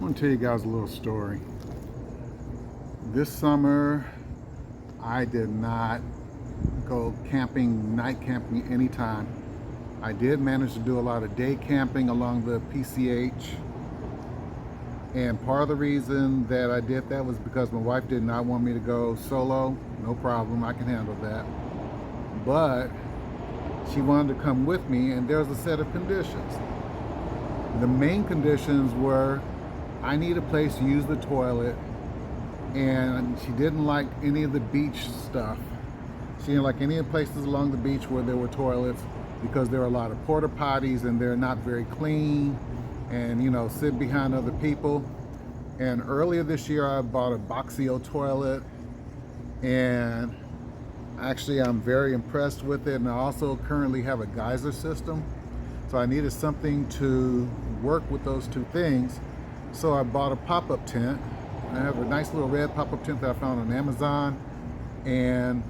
I want to tell you guys a little story. This summer, I did not go camping, night camping anytime. I did manage to do a lot of day camping along the PCH. And part of the reason that I did that was because my wife did not want me to go solo. No problem, I can handle that. But she wanted to come with me, and there was a set of conditions. The main conditions were I need a place to use the toilet, and she didn't like any of the beach stuff. She didn't like any of the places along the beach where there were toilets because there are a lot of porta potties and they're not very clean, and you know, sit behind other people. And earlier this year I bought a Boxio toilet, and actually I'm very impressed with it, and I also currently have a geyser system. So I needed something to work with those two things. So I bought a pop-up tent. I have a nice little red pop-up tent that I found on Amazon, and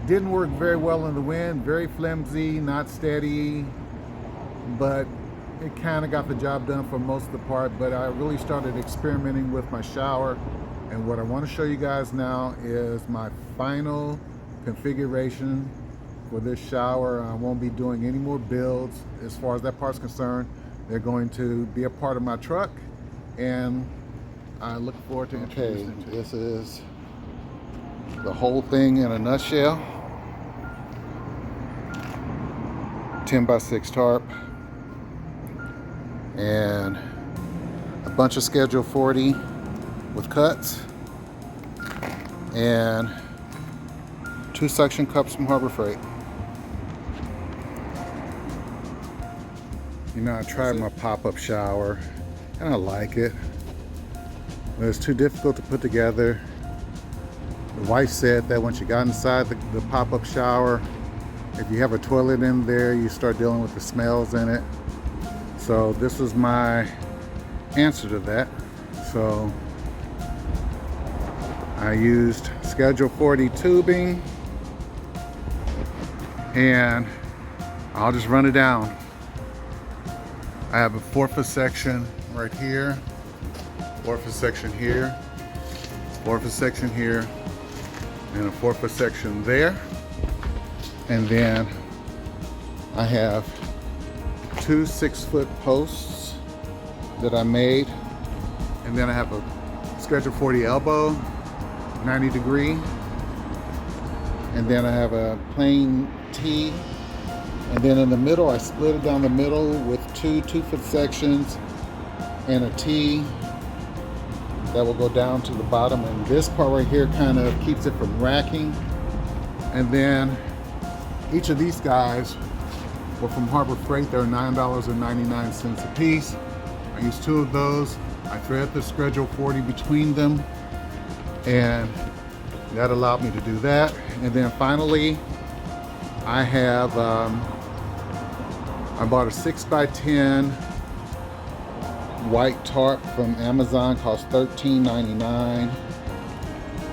didn't work very well in the wind, very flimsy, not steady, but it kind of got the job done for most of the part. But I really started experimenting with my shower, and what I want to show you guys now is my final configuration for this shower. I won't be doing any more builds as far as that part's concerned. They're going to be a part of my truck, and I look forward to introducing it to you. This is the whole thing in a nutshell. 10x6 tarp and a bunch of Schedule 40 with cuts and 2 suction cups from Harbor Freight. You know, I tried my pop-up shower and I like it, but it's too difficult to put together. The wife said that when she got inside the pop-up shower, if you have a toilet in there, you start dealing with the smells in it. So this is my answer to that. So I used Schedule 40 tubing, and I'll just run it down. I have a 4-foot section right here, 4-foot section here, 4-foot section here, and a 4-foot section there. And then I have 2 6-foot posts that I made. And then I have a Schedule 40 elbow, 90 degree. And then I have a plain T. And then in the middle, I split it down the middle with 2 2-foot sections and a T that will go down to the bottom. And this part right here kind of keeps it from racking. And then each of these guys were from Harbor Freight. They're $9.99 a piece. I used 2 of those. I threaded the Schedule 40 between them, and that allowed me to do that. And then finally, I have I bought a 6x10 white tarp from Amazon, cost $13.99.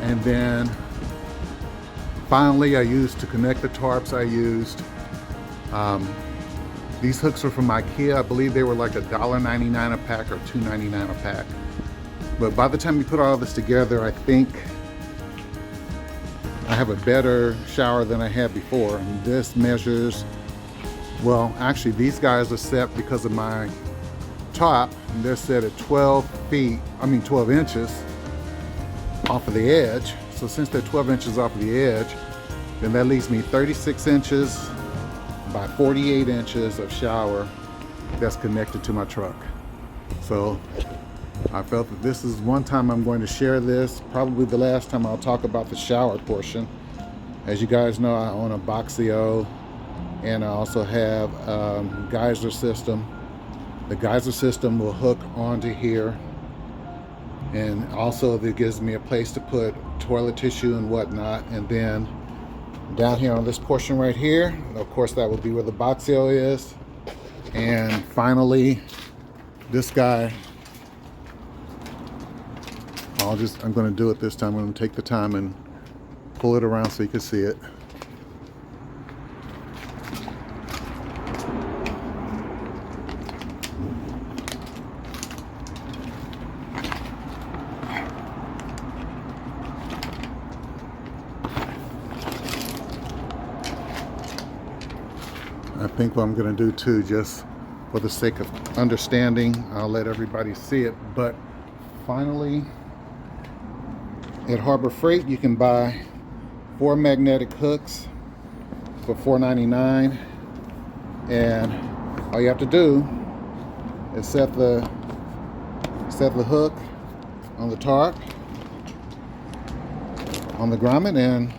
And then finally, I used to connect the tarps, I used these hooks are from IKEA. I believe they were like $1.99 a pack or $2.99 a pack. But by the time you put all this together, I think I have a better shower than I had before. And this measures, well, actually these guys are set because of my top, and they're set at 12 inches off of the edge. So since they're 12 inches off of the edge, then that leaves me 36 inches by 48 inches of shower that's connected to my truck. So I felt that this is one time I'm going to share this, probably the last time I'll talk about the shower portion. As you guys know, I own a Boxio, and I also have a geyser system. The geyser system will hook onto here, and also that gives me a place to put toilet tissue and whatnot. And then down here on this portion right here, of course that will be where the Boxio is. And finally, this guy, I'm going to do it this time. I'm going to take the time and pull it around so you can see it. I think what I'm going to do too, just for the sake of understanding, I'll let everybody see it, but finally at Harbor Freight you can buy 4 magnetic hooks for $4.99, and all you have to do is set the hook on the tarp on the grommet, and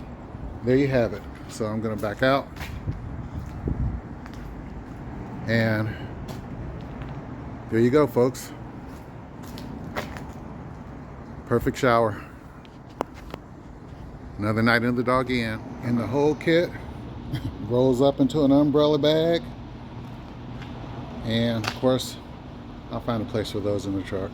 there you have it. So I'm going to back out, and there you go, folks. Perfect shower. Another night in the dog inn. And the whole kit rolls up into an umbrella bag, and of course I'll find a place for those in the truck.